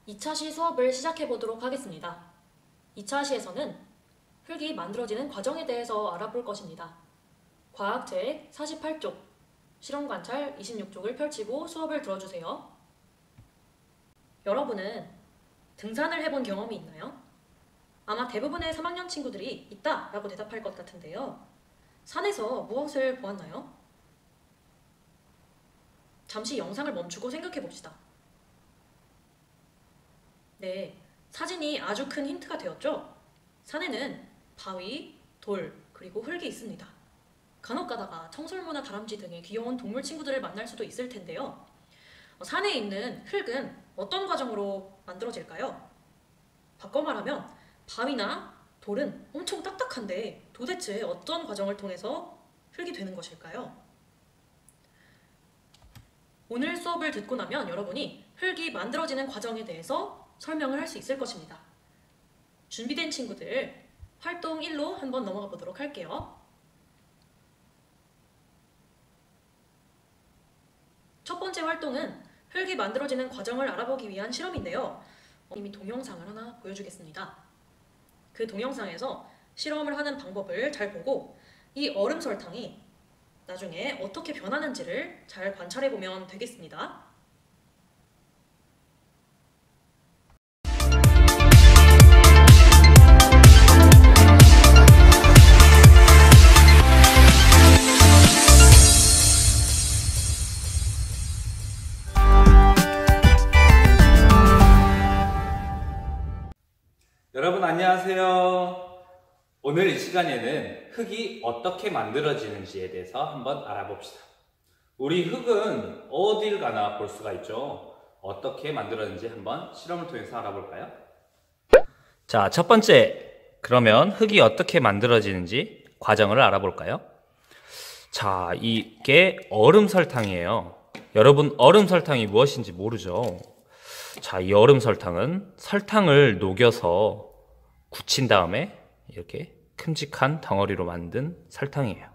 2차 시 수업을 시작해 보도록 하겠습니다. 2차 시에서는 흙이 만들어지는 과정에 대해서 알아볼 것입니다. 과학책 48쪽, 실험관찰 26쪽을 펼치고 수업을 들어주세요. 여러분은 등산을 해본 경험이 있나요? 아마 대부분의 3학년 친구들이 있다 라고 대답할 것 같은데요. 산에서 무엇을 보았나요? 잠시 영상을 멈추고 생각해 봅시다. 네, 사진이 아주 큰 힌트가 되었죠? 산에는 바위, 돌, 그리고 흙이 있습니다. 간혹 가다가 청설모나 다람쥐 등의 귀여운 동물 친구들을 만날 수도 있을 텐데요. 산에 있는 흙은 어떤 과정으로 만들어질까요? 바꿔 말하면 바위나 돌은 엄청 딱딱한데 도대체 어떤 과정을 통해서 흙이 되는 것일까요? 오늘 수업을 듣고 나면 여러분이 흙이 만들어지는 과정에 대해서 설명을 할 수 있을 것입니다. 준비된 친구들, 활동 1로 한번 넘어가 보도록 할게요. 첫 번째 활동은 흙이 만들어지는 과정을 알아보기 위한 실험인데요. 이미 동영상을 하나 보여주겠습니다. 그 동영상에서 실험을 하는 방법을 잘 보고 이 얼음 설탕이 나중에 어떻게 변하는지를 잘 관찰해보면 되겠습니다. 여러분 안녕하세요. 오늘 이 시간에는 흙이 어떻게 만들어지는지에 대해서 한번 알아봅시다. 우리 흙은 어딜 가나 볼 수가 있죠. 어떻게 만들어지는지 한번 실험을 통해서 알아볼까요? 자, 첫 번째, 그러면 흙이 어떻게 만들어지는지 과정을 알아볼까요? 자, 이게 얼음 설탕이에요. 여러분, 얼음 설탕이 무엇인지 모르죠? 자, 이 얼음 설탕은 설탕을 녹여서 굳힌 다음에 이렇게 큼직한 덩어리로 만든 설탕이에요.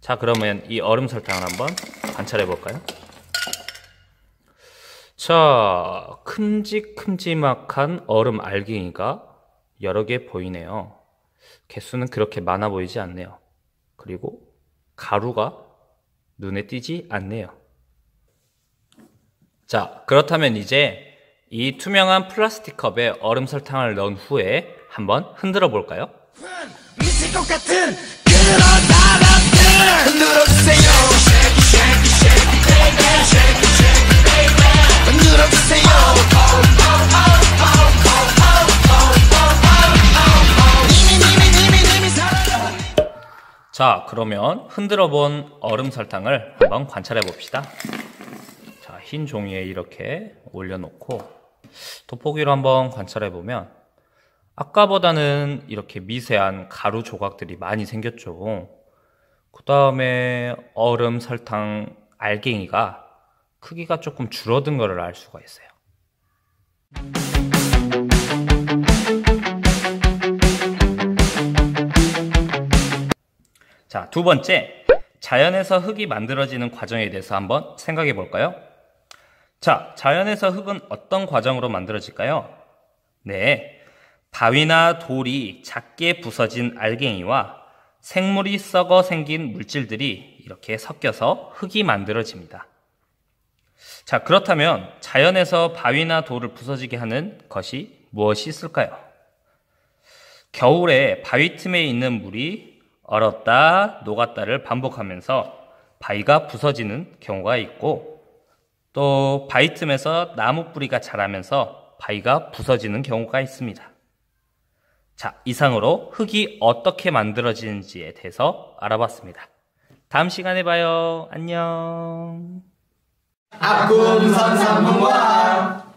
자, 그러면 이 얼음 설탕을 한번 관찰해 볼까요? 자, 큼직큼직한 얼음 알갱이가 여러 개 보이네요. 개수는 그렇게 많아 보이지 않네요. 그리고 가루가 눈에 띄지 않네요. 자, 그렇다면 이제 이 투명한 플라스틱 컵에 얼음 설탕을 넣은 후에 한번 흔들어 볼까요? 미칠 것 같은 그런 바람들 흔들어주세요. 흔들어주세요. 님이 사랑해. 자, 그러면 흔들어 본 얼음 설탕을 한번 관찰해 봅시다. 자, 흰 종이에 이렇게 올려놓고 돋보기로 한번 관찰해 보면 아까보다는 이렇게 미세한 가루 조각들이 많이 생겼죠. 그 다음에 얼음 설탕 알갱이가 크기가 조금 줄어든 것을 알 수가 있어요. 자, 두 번째, 자연에서 흙이 만들어지는 과정에 대해서 한번 생각해 볼까요? 자, 자연에서 흙은 어떤 과정으로 만들어질까요? 네, 바위나 돌이 작게 부서진 알갱이와 생물이 썩어 생긴 물질들이 이렇게 섞여서 흙이 만들어집니다. 자, 그렇다면 자연에서 바위나 돌을 부서지게 하는 것이 무엇이 있을까요? 겨울에 바위 틈에 있는 물이 얼었다 녹았다를 반복하면서 바위가 부서지는 경우가 있고, 또 바위 틈에서 나무 뿌리가 자라면서 바위가 부서지는 경우가 있습니다. 자, 이상으로 흙이 어떻게 만들어지는지에 대해서 알아봤습니다. 다음 시간에 봐요. 안녕. 아꿈선삼문화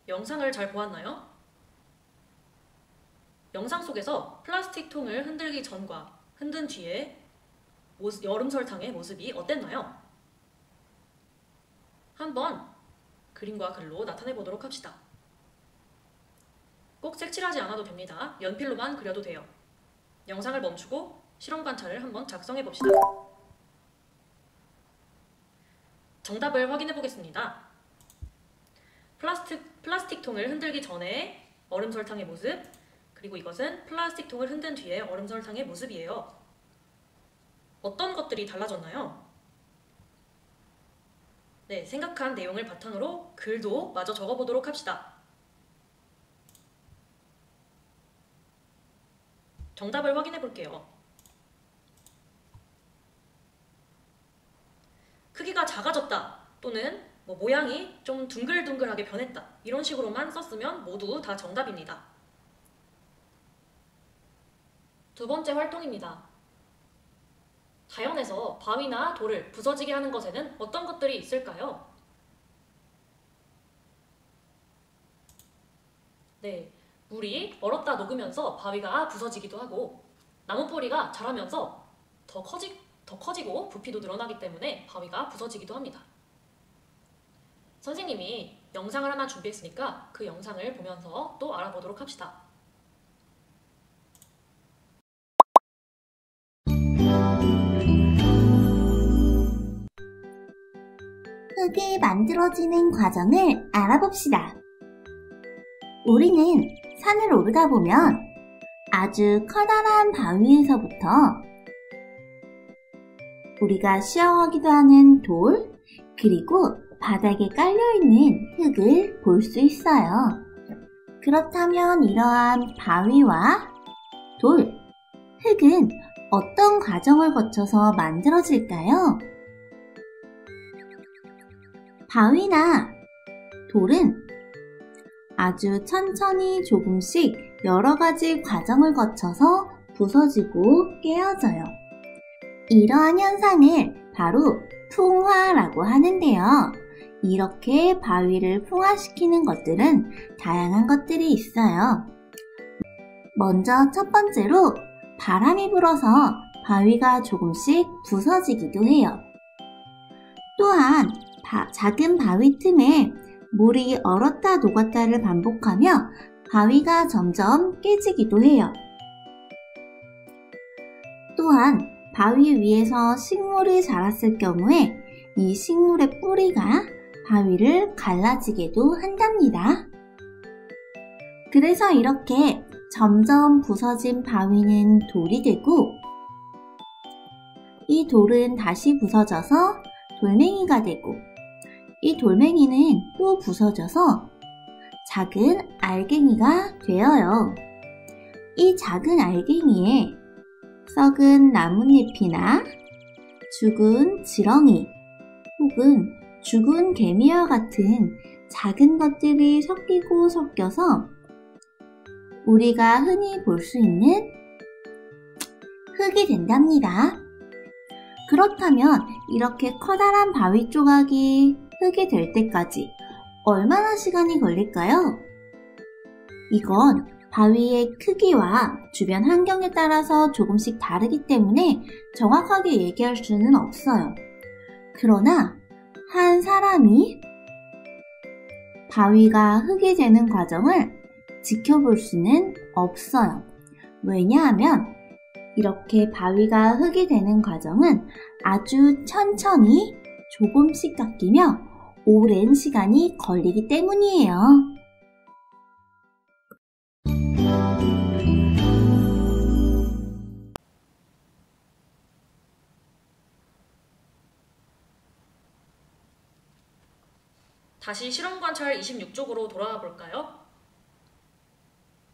영상을 잘 보았나요? 영상 속에서 플라스틱 통을 흔들기 전과 흔든 뒤에 얼음 설탕의 모습이 어땠나요? 한번 그림과 글로 나타내 보도록 합시다. 꼭 색칠하지 않아도 됩니다. 연필로만 그려도 돼요. 영상을 멈추고 실험 관찰을 한번 작성해 봅시다. 정답을 확인해 보겠습니다. 플라스틱 통을 흔들기 전에 얼음 설탕의 모습, 그리고 이것은 플라스틱 통을 흔든 뒤에 얼음 설탕의 모습이에요. 어떤 것들이 달라졌나요? 네, 생각한 내용을 바탕으로 글도 마저 적어보도록 합시다. 정답을 확인해 볼게요. 크기가 작아졌다 또는 모양이 좀 둥글둥글하게 변했다 이런 식으로만 썼으면 모두 다 정답입니다. 두 번째 활동입니다. 자연에서 바위나 돌을 부서지게 하는 것에는 어떤 것들이 있을까요? 네, 물이 얼었다 녹으면서 바위가 부서지기도 하고 나무 뿌리가 자라면서 더 커지고 부피도 늘어나기 때문에 바위가 부서지기도 합니다. 선생님이 영상을 하나 준비했으니까 그 영상을 보면서 또 알아보도록 합시다. 흙이 만들어지는 과정을 알아봅시다. 우리는 산을 오르다 보면 아주 커다란 바위에서부터 우리가 쉬어가기도 하는 돌, 그리고 바닥에 깔려있는 흙을 볼 수 있어요. 그렇다면 이러한 바위와 돌, 흙은 어떤 과정을 거쳐서 만들어질까요? 바위나 돌은 아주 천천히 조금씩 여러 가지 과정을 거쳐서 부서지고 깨어져요. 이러한 현상을 바로 풍화라고 하는데요. 이렇게 바위를 풍화시키는 것들은 다양한 것들이 있어요. 먼저 첫 번째로 바람이 불어서 바위가 조금씩 부서지기도 해요. 또한 작은 바위 틈에 물이 얼었다 녹았다를 반복하며 바위가 점점 깨지기도 해요. 또한 바위 위에서 식물이 자랐을 경우에 이 식물의 뿌리가 바위를 갈라지게도 한답니다. 그래서 이렇게 점점 부서진 바위는 돌이 되고 이 돌은 다시 부서져서 돌멩이가 되고 이 돌멩이는 또 부서져서 작은 알갱이가 되어요. 이 작은 알갱이에 썩은 나뭇잎이나 죽은 지렁이 혹은 죽은 개미와 같은 작은 것들이 섞이고 섞여서 우리가 흔히 볼 수 있는 흙이 된답니다. 그렇다면 이렇게 커다란 바위 조각이 흙이 될 때까지 얼마나 시간이 걸릴까요? 이건 바위의 크기와 주변 환경에 따라서 조금씩 다르기 때문에 정확하게 얘기할 수는 없어요. 그러나 한 사람이 바위가 흙이 되는 과정을 지켜볼 수는 없어요. 왜냐하면 이렇게 바위가 흙이 되는 과정은 아주 천천히 조금씩 깎이며 오랜 시간이 걸리기 때문이에요. 다시 실험관찰 26쪽으로 돌아와 볼까요?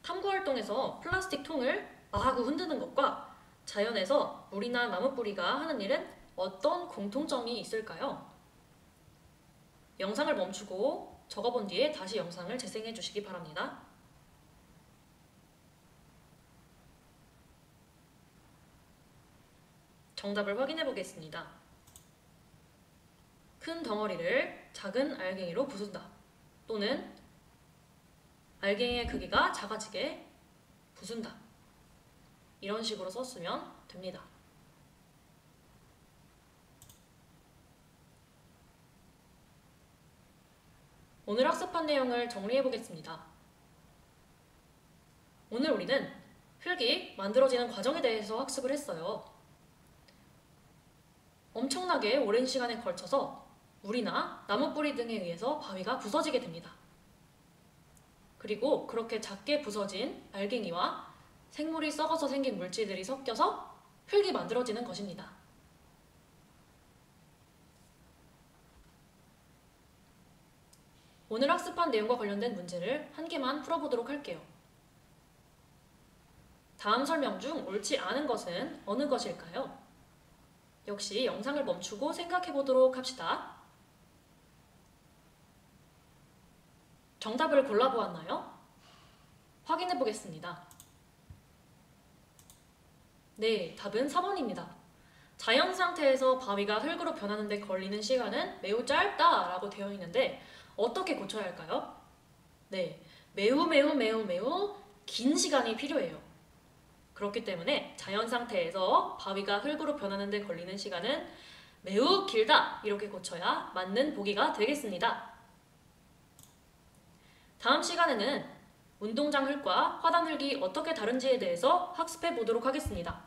탐구활동에서 플라스틱 통을 마구 흔드는 것과 자연에서 물이나 나무 뿌리가 하는 일은 어떤 공통점이 있을까요? 영상을 멈추고 적어본 뒤에 다시 영상을 재생해 주시기 바랍니다. 정답을 확인해 보겠습니다. 큰 덩어리를 작은 알갱이로 부순다 또는 알갱이의 크기가 작아지게 부순다 이런 식으로 썼으면 됩니다. 오늘 학습한 내용을 정리해 보겠습니다. 오늘 우리는 흙이 만들어지는 과정에 대해서 학습을 했어요. 엄청나게 오랜 시간에 걸쳐서 물이나 나무 뿌리 등에 의해서 바위가 부서지게 됩니다. 그리고 그렇게 작게 부서진 알갱이와 생물이 썩어서 생긴 물질들이 섞여서 흙이 만들어지는 것입니다. 오늘 학습한 내용과 관련된 문제를 한 개만 풀어보도록 할게요. 다음 설명 중 옳지 않은 것은 어느 것일까요? 역시 영상을 멈추고 생각해 보도록 합시다. 정답을 골라보았나요? 확인해 보겠습니다. 네, 답은 4번입니다. 자연 상태에서 바위가 흙으로 변하는 데 걸리는 시간은 매우 짧다라고 되어 있는데 어떻게 고쳐야 할까요? 네, 매우 긴 시간이 필요해요. 그렇기 때문에 자연 상태에서 바위가 흙으로 변하는 데 걸리는 시간은 매우 길다 이렇게 고쳐야 맞는 보기가 되겠습니다. 다음 시간에는 운동장 흙과 화단 흙이 어떻게 다른지에 대해서 학습해 보도록 하겠습니다.